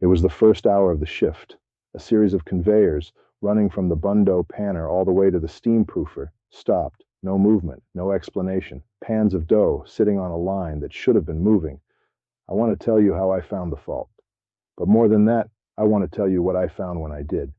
It was the first hour of the shift. A series of conveyors, running from the bundo panner all the way to the steam proofer, stopped. No movement, no explanation. Pans of dough sitting on a line that should have been moving. I want to tell you how I found the fault. But more than that, I want to tell you what I found when I did.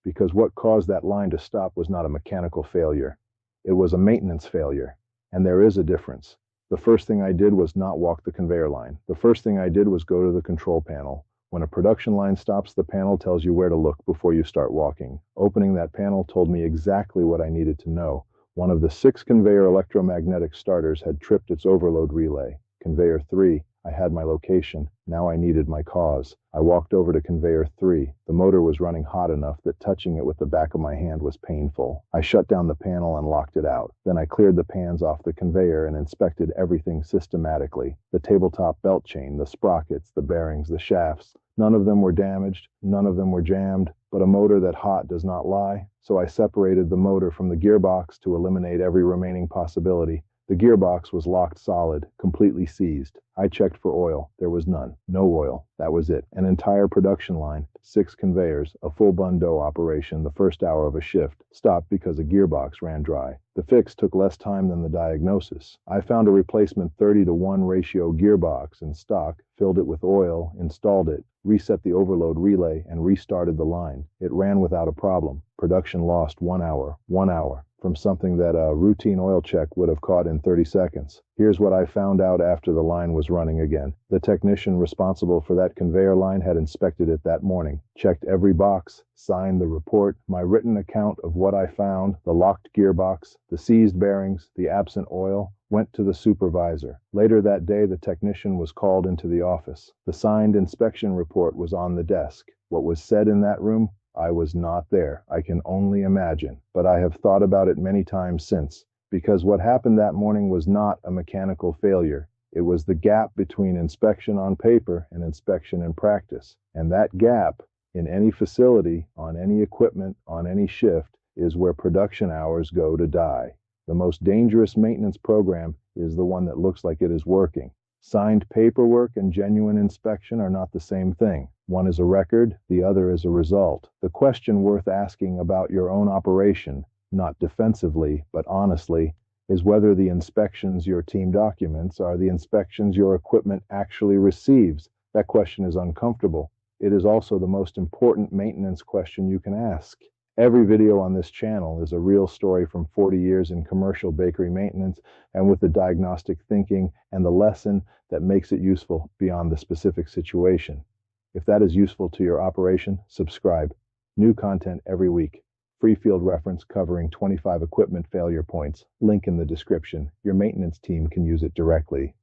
Because what caused that line to stop was not a mechanical failure. It was a maintenance failure. And there is a difference. The first thing I did was not walk the conveyor line. The first thing I did was go to the control panel. When a production line stops, the panel tells you where to look before you start walking. Opening that panel told me exactly what I needed to know. One of the 6 conveyor electromagnetic starters had tripped its overload relay. Conveyor 3, I had my location. Now I needed my cause. I walked over to conveyor 3. The motor was running hot enough that touching it with the back of my hand was painful. I shut down the panel and locked it out. Then I cleared the pans off the conveyor and inspected everything systematically. The tabletop belt chain, the sprockets, the bearings, the shafts. None of them were damaged. None of them were jammed. But a motor that hot does not lie. So I separated the motor from the gearbox to eliminate every remaining possibility. The gearbox was locked solid, completely seized. I checked for oil. There was none. No oil. That was it. An entire production line, 6 conveyors, a full bundo operation the first hour of a shift, stopped because a gearbox ran dry. The fix took less time than the diagnosis. I found a replacement 30-to-1 ratio gearbox in stock, filled it with oil, installed it, reset the overload relay, and restarted the line. It ran without a problem. Production lost 1 hour. 1 hour. From something that a routine oil check would have caught in 30 seconds. Here's what I found out after the line was running again. The technician responsible for that conveyor line had inspected it that morning, checked every box, signed the report. My written account of what I found, the locked gearbox, the seized bearings, the absent oil, went to the supervisor. Later that day, the technician was called into the office. The signed inspection report was on the desk. What was said in that room? I was not there. I can only imagine. But I have thought about it many times since. Because what happened that morning was not a mechanical failure. It was the gap between inspection on paper and inspection in practice. And that gap, in any facility, on any equipment, on any shift, is where production hours go to die. The most dangerous maintenance program is the one that looks like it is working. Signed paperwork and genuine inspection are not the same thing. One is a record, the other is a result. The question worth asking about your own operation, not defensively, but honestly, is whether the inspections your team documents are the inspections your equipment actually receives. That question is uncomfortable. It is also the most important maintenance question you can ask. Every video on this channel is a real story from 40 years in commercial bakery maintenance and with the diagnostic thinking and the lesson that makes it useful beyond the specific situation. If that is useful to your operation, subscribe. New content every week. Free field reference covering 25 equipment failure points. Link in the description. Your maintenance team can use it directly.